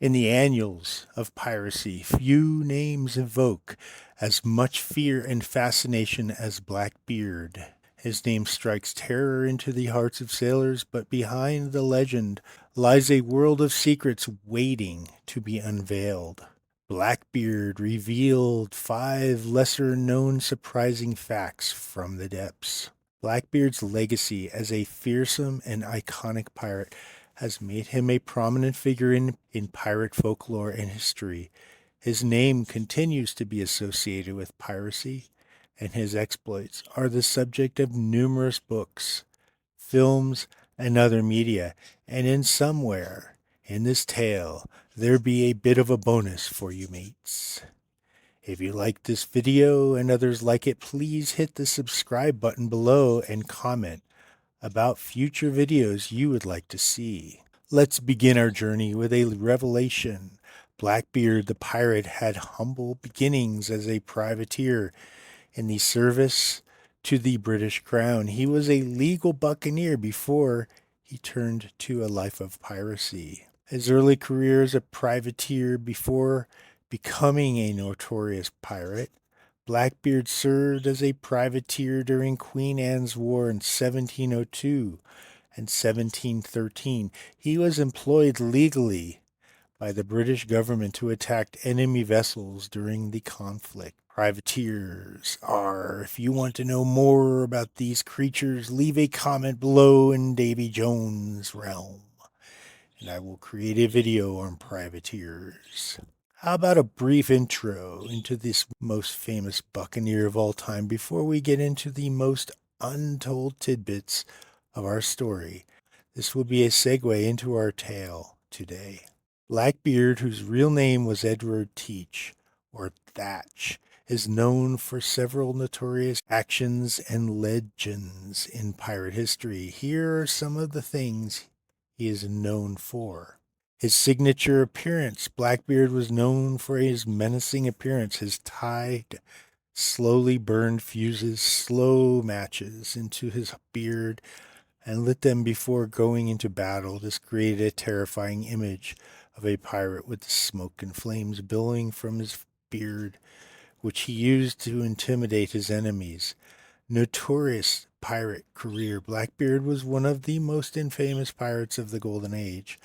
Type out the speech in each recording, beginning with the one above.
In the annals of piracy, few names evoke as much fear and fascination as Blackbeard. His name strikes terror into the hearts of sailors, but behind the legend lies a world of secrets waiting to be unveiled. Blackbeard revealed 5 lesser-known surprising facts from the depths. Blackbeard's legacy as a fearsome and iconic pirate has made him a prominent figure in pirate folklore and history. His name continues to be associated with piracy, and his exploits are the subject of numerous books, films, and other media. And in somewhere in this tale, there be a bit of a bonus for you mates. If you like this video and others like it, please hit the subscribe button below and comment about future videos you would like to see. Let's begin our journey with a revelation. Blackbeard the pirate had humble beginnings as a privateer in the service to the British Crown. He was a legal buccaneer before he turned to a life of piracy. His early career as a privateer before becoming a notorious pirate, Blackbeard served as a privateer during Queen Anne's War in 1702 and 1713. He was employed legally by the British government to attack enemy vessels during the conflict. Privateers are. If you want to know more about these creatures, leave a comment below in Davy Jones' realm, and I will create a video on privateers. How about a brief intro into this most famous buccaneer of all time before we get into the most untold tidbits of our story? This will be a segue into our tale today. Blackbeard, whose real name was Edward Teach, or Thatch, is known for several notorious actions and legends in pirate history. Here are some of the things he is known for. His signature appearance. Blackbeard was known for his menacing appearance. His tied, slowly burned fuses, slow matches into his beard and lit them before going into battle. This created a terrifying image of a pirate with smoke and flames billowing from his beard, which he used to intimidate his enemies. Notorious pirate career. Blackbeard was one of the most infamous pirates of the Golden Age.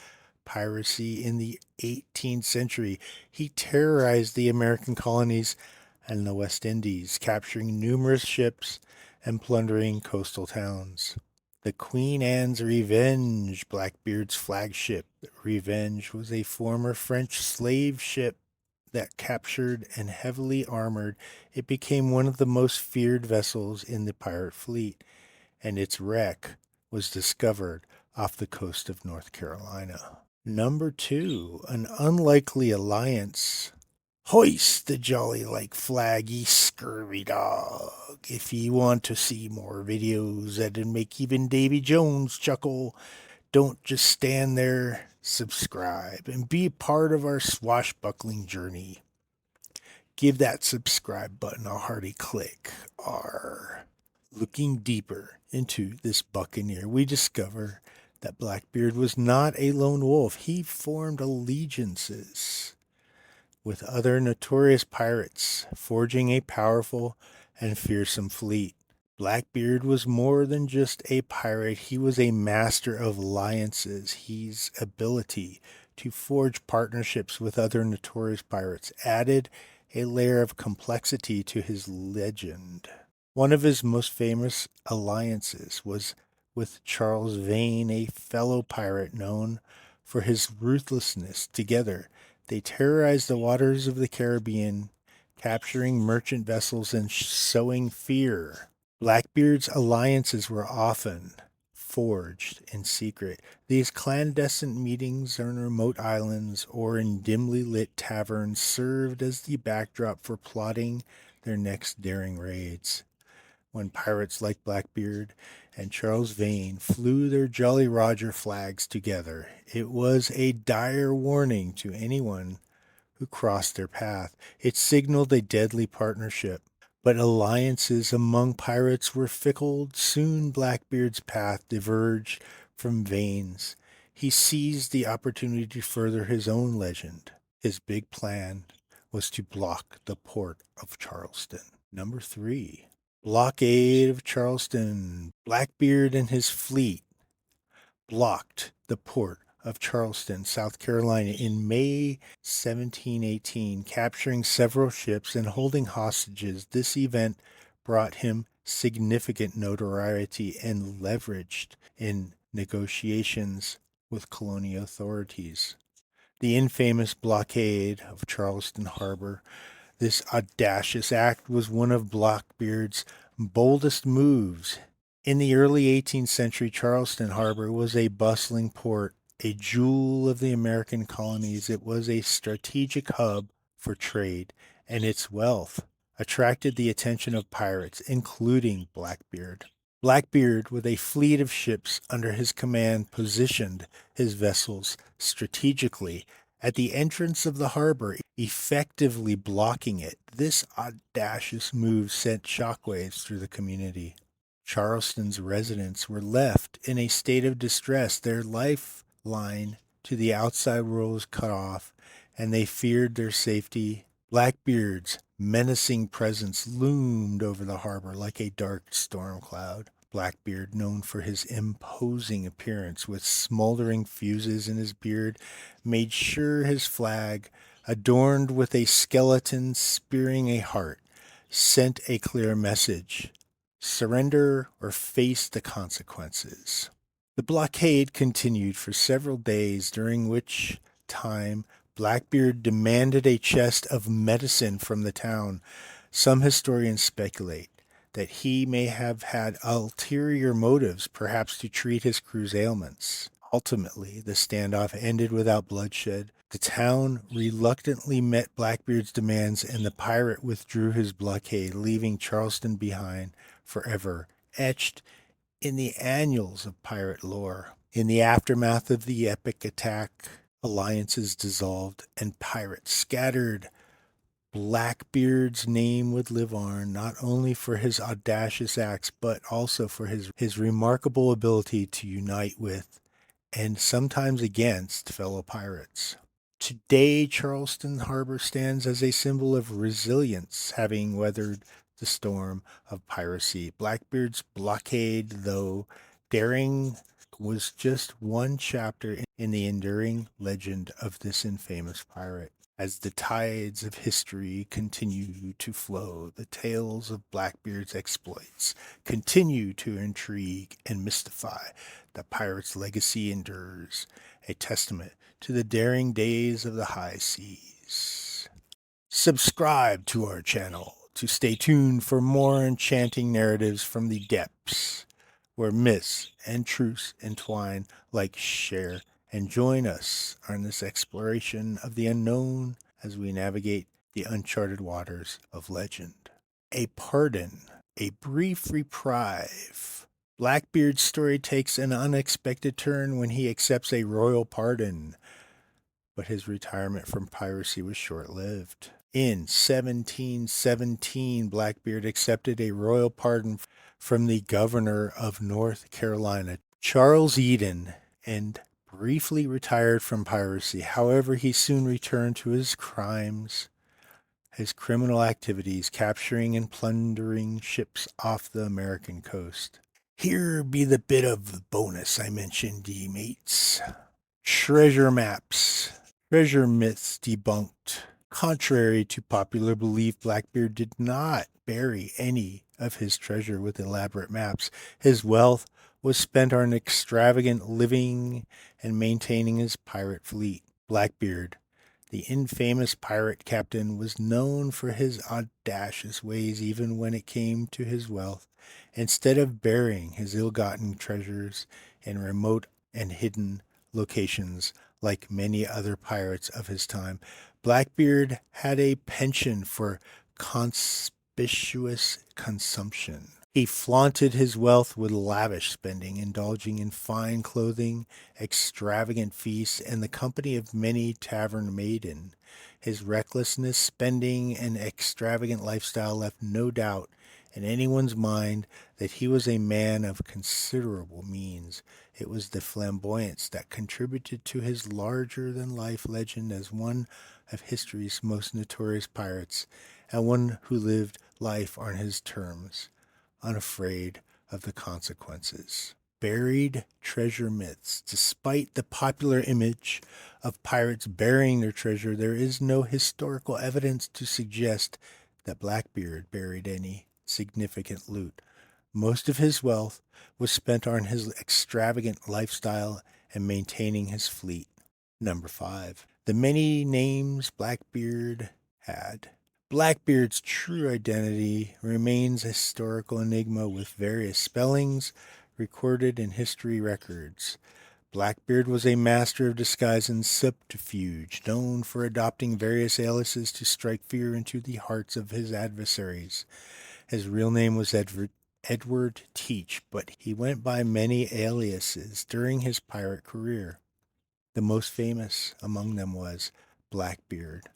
Piracy in the 18th century. He terrorized the American colonies and the West Indies, capturing numerous ships and plundering coastal towns. The Queen Anne's Revenge, Blackbeard's flagship. Revenge was a former French slave ship that captured and heavily armored. It became one of the most feared vessels in the pirate fleet, and its wreck was discovered off the coast of North Carolina. Number 2, an unlikely alliance. Hoist the jolly like flag, ye scurvy dog. If ye want to see more videos that'd make even Davy Jones chuckle, don't just stand there. Subscribe and be part of our swashbuckling journey. Give that subscribe button a hearty click. R. Looking deeper into this buccaneer, we discover that Blackbeard was not a lone wolf. He formed allegiances with other notorious pirates, forging a powerful and fearsome fleet. Blackbeard was more than just a pirate. He was a master of alliances. His ability to forge partnerships with other notorious pirates added a layer of complexity to his legend. One of his most famous alliances was with Charles Vane, a fellow pirate known for his ruthlessness. Together, they terrorized the waters of the Caribbean, capturing merchant vessels and sowing fear. Blackbeard's alliances were often forged in secret. These clandestine meetings on remote islands or in dimly lit taverns served as the backdrop for plotting their next daring raids. When pirates like Blackbeard and Charles Vane flew their Jolly Roger flags together, it was a dire warning to anyone who crossed their path. It signaled a deadly partnership. But alliances among pirates were fickle. Soon Blackbeard's path diverged from Vane's. he seized the opportunity to further his own legend. His big plan was to block the port of Charleston. Number 3. Blockade of Charleston. Blackbeard and his fleet blocked the port of Charleston, South Carolina in May 1718, capturing several ships and holding hostages. This event brought him significant notoriety and leveraged in negotiations with colonial authorities. The infamous blockade of Charleston Harbor. This audacious act was one of Blackbeard's boldest moves. In the early 18th century, Charleston Harbor was a bustling port, a jewel of the American colonies. It was a strategic hub for trade, and its wealth attracted the attention of pirates, including Blackbeard. Blackbeard, with a fleet of ships under his command, positioned his vessels strategically at the entrance of the harbor, effectively blocking it. This audacious move sent shockwaves through the community. Charleston's residents were left in a state of distress. Their lifeline to the outside world was cut off, and they feared their safety. Blackbeard's menacing presence loomed over the harbor like a dark storm cloud. Blackbeard, known for his imposing appearance with smoldering fuses in his beard, made sure his flag, adorned with a skeleton spearing a heart, sent a clear message: surrender or face the consequences. The blockade continued for several days, during which time Blackbeard demanded a chest of medicine from the town. Some historians speculate that he may have had ulterior motives, perhaps to treat his crew's ailments. Ultimately, the standoff ended without bloodshed. The town reluctantly met Blackbeard's demands, and the pirate withdrew his blockade, leaving Charleston behind, forever etched in the annals of pirate lore. In the aftermath of the epic attack, alliances dissolved and pirates scattered. Blackbeard's name would live on, not only for his audacious acts, but also for his remarkable ability to unite with and sometimes against fellow pirates. Today, Charleston Harbor stands as a symbol of resilience, having weathered the storm of piracy. Blackbeard's blockade, though daring, was just one chapter in the enduring legend of this infamous pirate. As the tides of history continue to flow, the tales of Blackbeard's exploits continue to intrigue and mystify. The pirate's legacy endures, a testament to the daring days of the high seas. Subscribe to our channel to stay tuned for more enchanting narratives from the depths where myths and truths entwine. Like, share, and join us on this exploration of the unknown as we navigate the uncharted waters of legend. A pardon, a brief reprieve. Blackbeard's story takes an unexpected turn when he accepts a royal pardon, but his retirement from piracy was short-lived. In 1717, Blackbeard accepted a royal pardon from the governor of North Carolina, Charles Eden, and briefly retired from piracy. However, he soon returned to his criminal activities, capturing and plundering ships off the American coast. Here be the bit of bonus I mentioned, ye mates. Treasure maps. Treasure myths debunked. Contrary to popular belief, Blackbeard did not bury any of his treasure with elaborate maps. His wealth was spent on extravagant living and maintaining his pirate fleet. Blackbeard, the infamous pirate captain, was known for his audacious ways even when it came to his wealth. Instead of burying his ill-gotten treasures in remote and hidden locations like many other pirates of his time, Blackbeard had a penchant for conspicuous consumption. He flaunted his wealth with lavish spending, indulging in fine clothing, extravagant feasts, and the company of many tavern maidens. His recklessness, spending, and extravagant lifestyle left no doubt in anyone's mind that he was a man of considerable means. It was the flamboyance that contributed to his larger-than-life legend as one of history's most notorious pirates, and one who lived life on his terms, unafraid of the consequences. Buried treasure myths. Despite the popular image of pirates burying their treasure, there is no historical evidence to suggest that Blackbeard buried any significant loot. Most of his wealth was spent on his extravagant lifestyle and maintaining his fleet. Number 5. The many names Blackbeard had. Blackbeard's true identity remains a historical enigma with various spellings recorded in history records. Blackbeard was a master of disguise and subterfuge, known for adopting various aliases to strike fear into the hearts of his adversaries. His real name was Edward Teach, but he went by many aliases during his pirate career. The most famous among them was Blackbeard,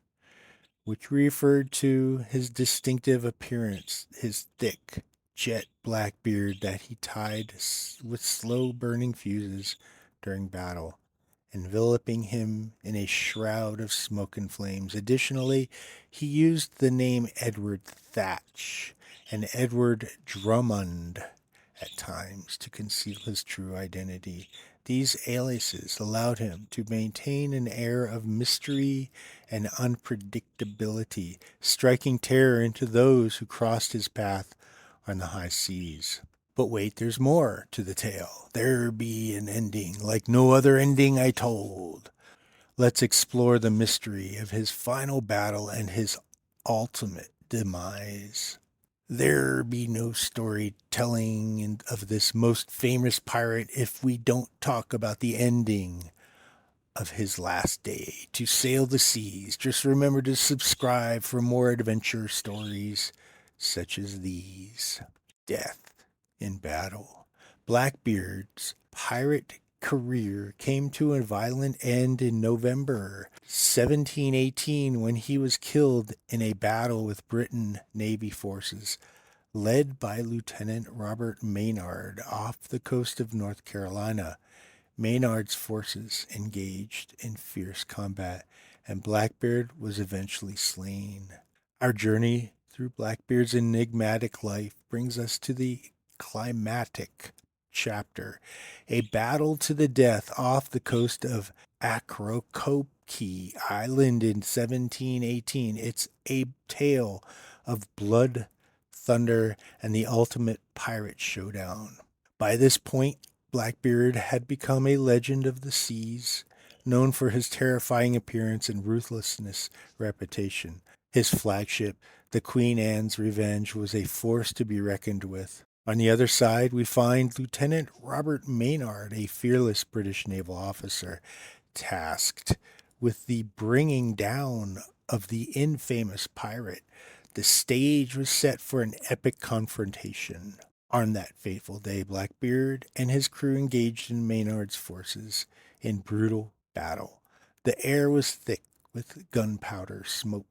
which referred to his distinctive appearance, his thick, jet black beard that he tied with slow-burning fuses during battle, enveloping him in a shroud of smoke and flames. Additionally, he used the name Edward Thatch and Edward Drummond at times to conceal his true identity. These aliases allowed him to maintain an air of mystery and unpredictability, striking terror into those who crossed his path on the high seas. But wait, there's more to the tale. There be an ending like no other ending I told. Let's explore the mystery of his final battle and his ultimate demise. There be no storytelling of this most famous pirate if we don't talk about the ending of his last day to sail the seas. Just remember to subscribe for more adventure stories such as these. Death in battle. Blackbeard's pirate career came to a violent end in November 1718 when he was killed in a battle with Britain Navy forces led by Lieutenant Robert Maynard off the coast of North Carolina. Maynard's forces engaged in fierce combat, and Blackbeard was eventually slain. Our journey through Blackbeard's enigmatic life brings us to the climatic chapter, a battle to the death off the coast of Acrocoke Island in 1718. It's a tale of blood, thunder, and the ultimate pirate showdown. By this point, Blackbeard had become a legend of the seas, known for his terrifying appearance and ruthlessness reputation. His flagship, the Queen Anne's Revenge, was a force to be reckoned with. On the other side, we find Lieutenant Robert Maynard, a fearless British naval officer, tasked with the bringing down of the infamous pirate. The stage was set for an epic confrontation. On that fateful day, Blackbeard and his crew engaged in Maynard's forces in brutal battle. The air was thick with gunpowder smoke,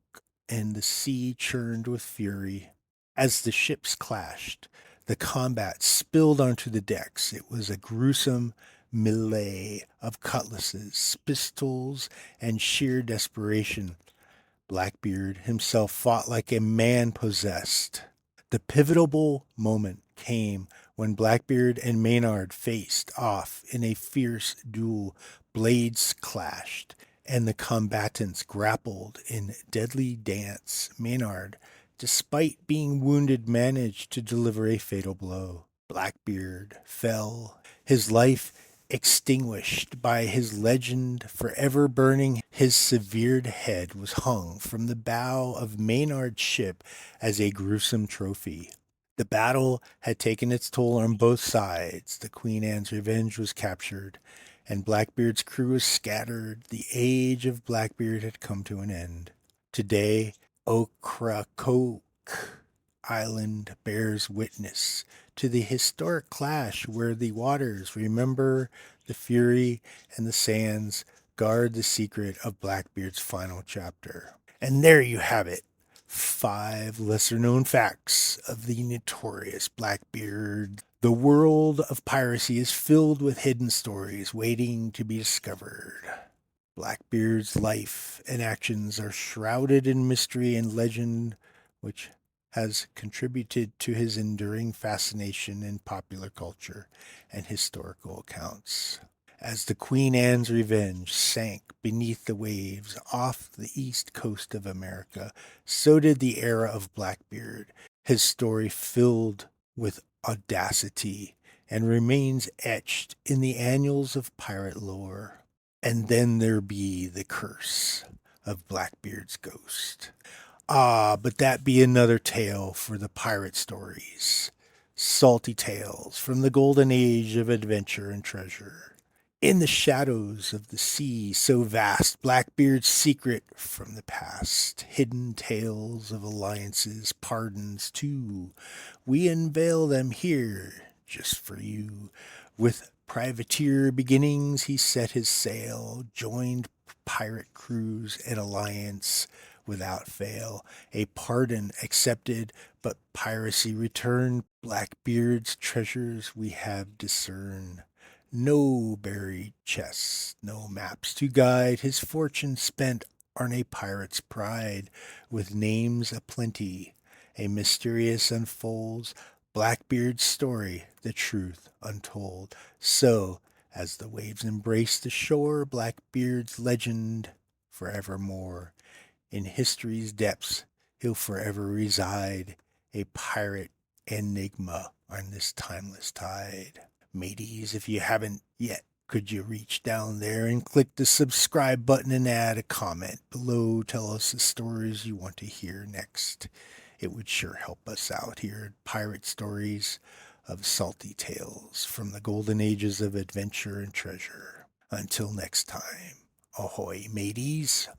and the sea churned with fury. As the ships clashed, the combat spilled onto the decks. It was a gruesome melee of cutlasses, pistols, and sheer desperation. Blackbeard himself fought like a man possessed. The pivotal moment came when Blackbeard and Maynard faced off in a fierce duel. Blades clashed, and the combatants grappled in deadly dance. Maynard, despite being wounded, managed to deliver a fatal blow. Blackbeard fell, his life extinguished by his legend forever burning. His severed head was hung from the bow of Maynard's ship as a gruesome trophy. The battle had taken its toll on both sides. The Queen Anne's Revenge was captured, and Blackbeard's crew was scattered. The age of Blackbeard had come to an end. Today, Ocracoke Island bears witness to the historic clash where the waters remember the fury and the sands guard the secret of Blackbeard's final chapter. And there you have it, 5 lesser known facts of the notorious Blackbeard. The world of piracy is filled with hidden stories waiting to be discovered. Blackbeard's life and actions are shrouded in mystery and legend, which has contributed to his enduring fascination in popular culture and historical accounts. As the Queen Anne's Revenge sank beneath the waves off the east coast of America, so did the era of Blackbeard, his story filled with audacity and remains etched in the annals of pirate lore. And then there be the curse of Blackbeard's ghost. Ah, but that be another tale for the pirate stories. Salty tales from the golden age of adventure and treasure. In the shadows of the sea so vast, Blackbeard's secret from the past. Hidden tales of alliances, pardons too. We unveil them here just for you. With privateer beginnings, he set his sail, joined pirate crews and alliance without fail. A pardon accepted, but piracy returned. Blackbeard's treasures we have discerned. No buried chests, no maps to guide. His fortune spent on a pirate's pride, with names aplenty. A mysterious unfolds Blackbeard's story, the truth untold. So, as the waves embrace the shore, Blackbeard's legend forevermore. In history's depths, he'll forever reside, a pirate enigma on this timeless tide. Mateys, if you haven't yet, could you reach down there and click the subscribe button and add a comment below? Tell us the stories you want to hear next. It would sure help us out here at Pirate Stories of Salty Tales from the golden ages of adventure and treasure. Until next time, ahoy, mateys.